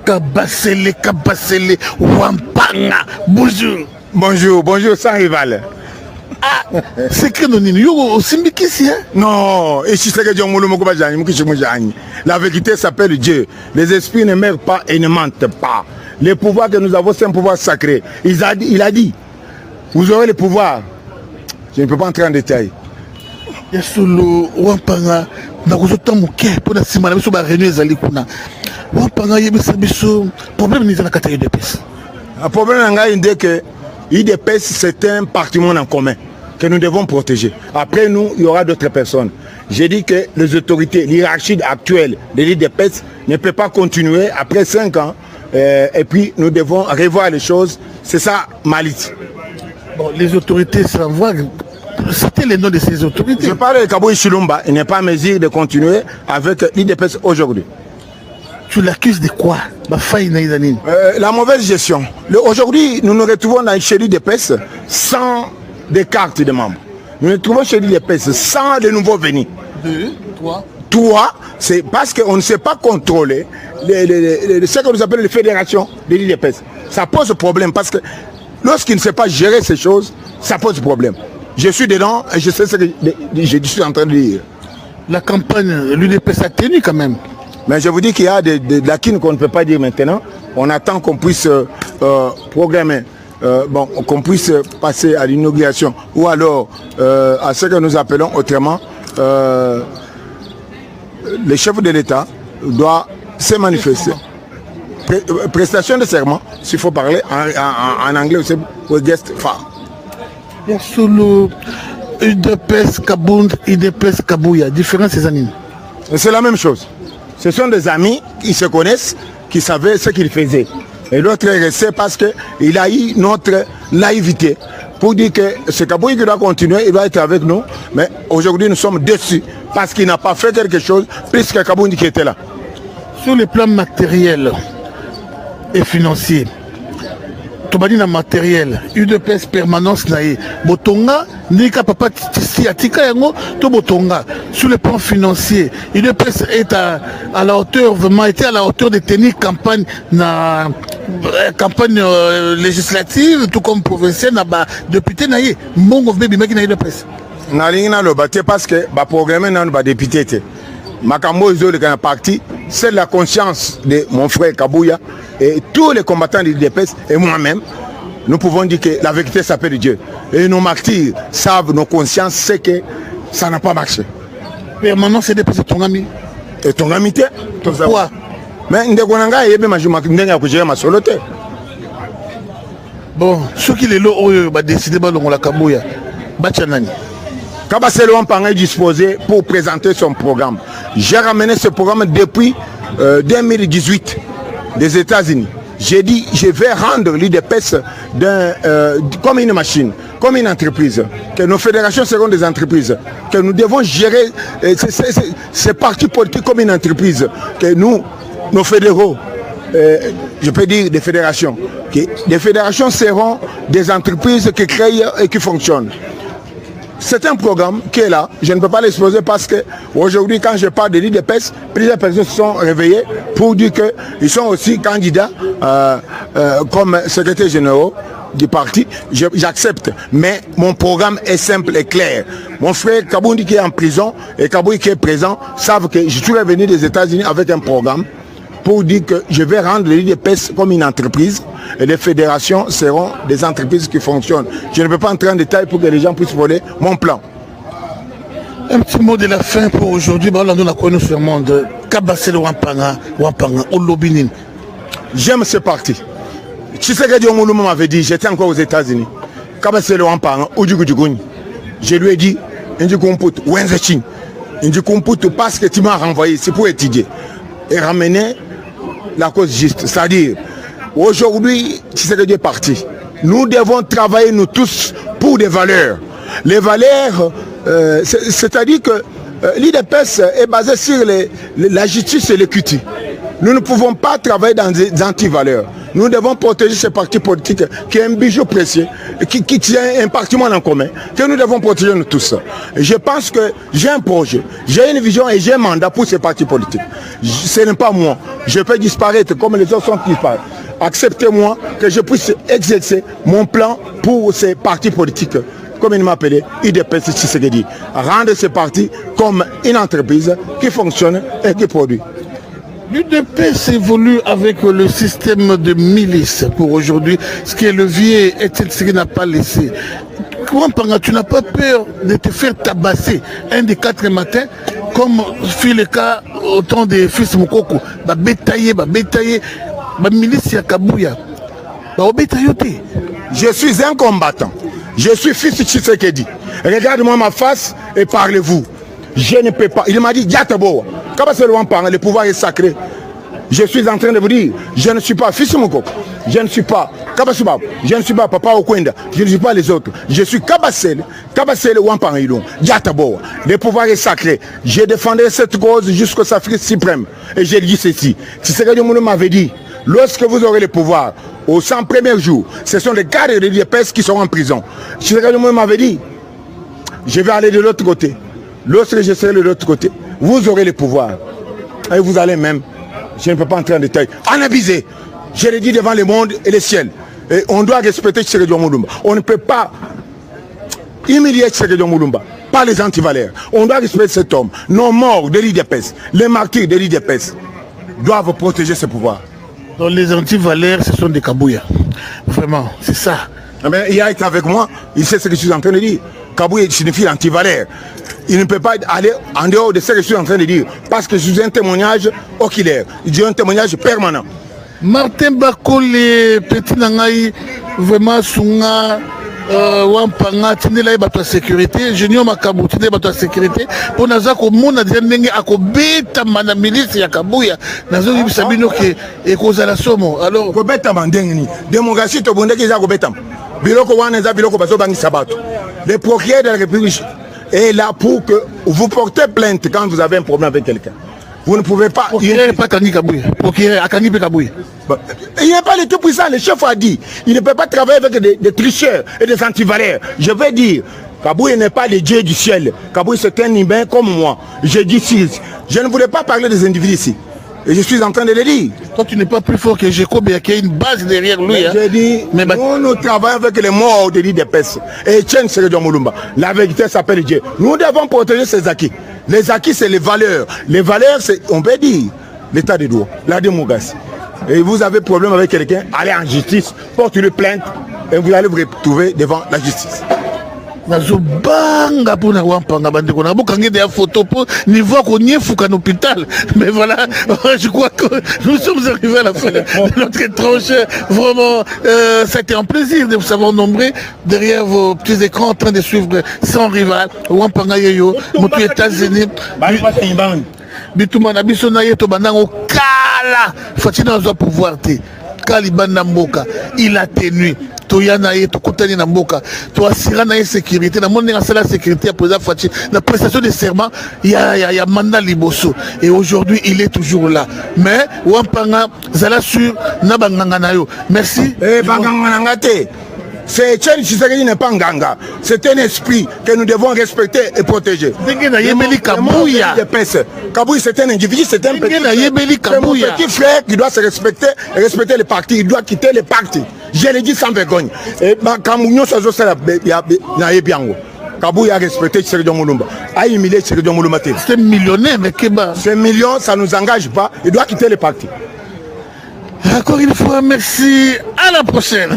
Kabasele, Wampanga. Bonjour. Bonjour, sans rival. Ah, c'est que nous sommes aussi. Non, et si c'est que la vérité s'appelle Dieu. Les esprits ne meurent pas et ne mentent pas. Les pouvoirs que nous avons, c'est un pouvoir sacré. Il a dit, vous aurez le pouvoir. Je ne peux pas entrer en détail. Il y a solo Wampanga. Nous avons pour la semaine, nous avons réuni les alikuna. Wampanga, il y a un problème dans la catégorie de pêche. Le problème, c'est que l'IDPS, c'est un patrimoine en commun que nous devons protéger. Après nous, il y aura d'autres personnes. J'ai dit que les autorités, l'hierarchie actuelle de l'IDPS ne peut pas continuer après 5 ans. Et puis, nous devons revoir les choses. C'est ça, Malit. Bon, les autorités s'envoient. C'était le nom de ces autorités. Je parle de Kaboui Chilumba. Il n'est pas en mesure de continuer avec l'IDPS aujourd'hui. Tu l'accuses de quoi? La mauvaise gestion. Aujourd'hui, nous nous retrouvons dans chez l'IDPS sans des cartes de membres. Nous nous trouvons chez l'IDPS sans de nouveaux venus. Toi, c'est parce qu'on ne sait pas contrôler ce que nous appelons les fédérations de l'IDPS. Ça pose problème parce que lorsqu'il ne sait pas gérer ces choses, ça pose problème. Je suis dedans et je sais ce que je suis en train de dire. La campagne, l'UDPS a tenu quand même. Mais je vous dis qu'il y a de la kin qu'on ne peut pas dire maintenant. On attend qu'on puisse programmer, qu'on puisse passer à l'inauguration ou alors à ce que nous appelons autrement, le chef de l'État doit se manifester. Prestation de serment, s'il faut parler en anglais aussi, pour guest phare. Il y a solo UDPS Kabound, UDPS Kabouya, différence ces années. C'est la même chose. Ce sont des amis qui se connaissent, qui savaient ce qu'ils faisaient. Et l'autre est resté parce qu'il a eu notre naïveté pour dire que ce Kabouya qui doit continuer, il doit être avec nous. Mais aujourd'hui, nous sommes déçus parce qu'il n'a pas fait quelque chose plus que Kabouya qui était là. Sur le plan matériel et financier, Tobadina matériel, UDPS permanence naïe, Botonga, Nika Papa Tisi Atika Yango, to Botonga. Sur le plan financier, UDPS est à la hauteur, vraiment été à la hauteur de tenir campagne législative, tout comme provinciale, député naïe, Mongo Baby Maki naïe UDPS. Nalingina lo baté parce que ba programme nan ba député té. Makambo zo le parti, c'est la conscience de mon frère Kabouya et tous les combattants de l'IDPS et moi-même. Nous pouvons dire que la vérité s'appelle Dieu. Et nos martyrs savent, nos consciences, c'est que ça n'a pas marché. Permanence c'est dépassé ton ami. Et ton ami t'es? Pourquoi? Mais Ndegonanga yebe majumaka kujera ma soloté. Bon, ceux qui les lots ba décider ba longola Kabouya. Bachanani. Kabasele Wampanga est disposé pour présenter son programme. J'ai ramené ce programme depuis 2018 des États-Unis. J'ai dit, je vais rendre l'IDPS comme une machine, comme une entreprise. Que nos fédérations seront des entreprises. Que nous devons gérer ces partis politiques comme une entreprise. Que nous, nos fédéraux, je peux dire des fédérations. Que les fédérations seront des entreprises qui créent et qui fonctionnent. C'est un programme qui est là. Je ne peux pas l'exposer parce que aujourd'hui, quand je parle de l'IDPS, plusieurs personnes se sont réveillées pour dire qu'ils sont aussi candidats comme secrétaire général du parti. J'accepte. Mais mon programme est simple et clair. Mon frère Kaboundi qui est en prison et Kaboundi qui est présent savent que je suis revenu des États-Unis avec un programme pour dire que je vais rendre l'IDPS comme une entreprise et les fédérations seront des entreprises qui fonctionnent. Je ne peux pas entrer en détail pour que les gens puissent voler mon plan. Un petit mot de la fin pour aujourd'hui. Nous avons connu ce monde. Kabasele Wampanga, Olobinin. J'aime ce parti. Tshisekedi Omoulouma m'avait dit, j'étais encore aux États-Unis. Kabasele Wampanga, je lui ai dit, Indikumput, Wenzechin. Indikumput parce que tu m'as renvoyé, c'est pour étudier. Et ramener la cause juste. C'est-à-dire, aujourd'hui, Tshisekedi est parti. Nous devons travailler, nous tous, pour des valeurs. Les valeurs, c'est-à-dire que l'IDPS est basé sur la justice et l'équité. Nous ne pouvons pas travailler dans des anti-valeurs. Nous devons protéger ce parti politique qui est un bijou précieux, qui tient un patrimoine en commun, que nous devons protéger nous tous. Et je pense que j'ai un projet, j'ai une vision et j'ai un mandat pour ces partis politiques. Ce n'est pas moi. Je peux disparaître comme les autres sont disparus. Acceptez-moi que je puisse exercer mon plan pour ces partis politiques, comme il m'a appelé, UDPS Tshisekedi. Rendre ces partis comme une entreprise qui fonctionne et qui produit. L'UDPS évolue avec le système de milice pour aujourd'hui, ce que le vieux Tshisekedi n'a pas laissé. Comment tu n'as pas peur de te faire tabasser un des 4 matins, comme fut le cas au temps des fils Mokoko, bétailler, milice ya Kabouya, je suis un combattant. Je suis fils de Tshisekedi. Regarde-moi ma face et parlez-vous. Je ne peux pas. Il m'a dit, Diatabo, le pouvoir est sacré. Je suis en train de vous dire, je ne suis pas fils de Mokoko. Je ne suis pas Kabasubab. Je ne suis pas Papa Okwenda. Je ne suis pas les autres. Je suis Kabasele Wampangilon. Diatabo. Le pouvoir est sacré. J'ai défendu cette cause jusqu'au sacrifice suprême. Et j'ai dit ceci. Tshisekedi m'avait dit, lorsque vous aurez le pouvoir, aux 100 premiers jours, ce sont les cadres de l'UDPS qui seront en prison. Tshisekedi m'avait dit, je vais aller de l'autre côté. Lorsque je serai de l'autre côté, vous aurez le pouvoir. Et vous allez même, je ne peux pas entrer en détail, en abuser. Je l'ai dit devant le monde et le ciel. Et on doit respecter Tshisekedi Mulumba. On ne peut pas humilier Tshisekedi Mulumba, pas les antivaleurs. On doit respecter cet homme. Nos morts de l'UDPS, les martyrs de l'UDPS doivent protéger ce pouvoir. Donc les antivaleurs, ce sont des Kabouya. Vraiment, c'est ça. Il a été avec moi, il sait ce que je suis en train de dire. Kabouya signifie antivaleur. Il ne peut pas aller en dehors de ce que je suis en train de dire. Parce que je suis un témoignage oculaire. J'ai un témoignage permanent. Martin Bakole, petit nangai, vraiment sunga, wampanga, tindela bato sécurité, Junior Makabu, tindela bato sécurité, pour nazako mona dianenge akobeta mana milice ya Kabouya, nazo yibisabino ke ekozala somo. Alors kobeta mandengni, démocratie to bondeki za kobeta. Biloko wana za biloko bazo bangi sabato. Le procureur de la République est là pour que vous portez plainte quand vous avez un problème avec quelqu'un. Vous ne pouvez pas. Il n'est pas Kangi Kabouya. Il n'est pas le tout puissant. Le chef a dit il ne peut pas travailler avec des tricheurs et des antivaleurs. Je vais dire, Kabouya n'est pas le dieu du ciel. Kabouya c'est un humain comme moi. Je dis si. Je ne voulais pas parler des individus ici. Et je suis en train de le dire. Toi, tu n'es pas plus fort que Jacob, il y a une base derrière lui. J'ai dit, nous travaillons avec les morts de l'UDPS. Et Tien Tshisekedi Mulumba. La vérité s'appelle Dieu. Nous devons protéger ces acquis. Les acquis, c'est les valeurs. Les valeurs, c'est, on peut dire, l'état de droit, la démocratie. Et vous avez problème avec quelqu'un, allez en justice, portez-le plainte, et vous allez vous retrouver devant la justice. Nazobanga pour Wampanga bandeko na bokangi des photos pour niveau qu'on y est en hôpital. Mais voilà, je crois que nous sommes arrivés à la fin de notre tranche. Vraiment, ça a été un plaisir de vous savoir nombreux derrière vos petits écrans en train de suivre sans rival Wampanga Yeyo, moto États-Unis. Bitumana bisona yeto banango kala fatina zo pouvoir te kalibanda mboka il a tenu toyana ye tokutani na mboka to asira na sécurité na monde na sala sécurité à président Fachi la prestation de serment il y a mandat liboso et aujourd'hui il est toujours là mais Wampanga zala sur na banganga na yo merci banganga ngate. C'est Tien Tshisekedi n'est pas nganga. C'est un esprit que nous devons respecter et protéger. Kabouya, c'est un individu, c'est un petit frère qui doit se respecter et respecter les partis. Il doit quitter les partis. Je l'ai dit sans vergogne. Et Kamounio Sazosala Naebiango. Kabouya a respecté Tshisekedi Mulumba. A humilié Tshisekedi Mulumba. C'est millionnaire, mais Keba. Ces millions, ça ne nous engage pas. Il doit quitter les partis. Encore une fois, merci. À la prochaine.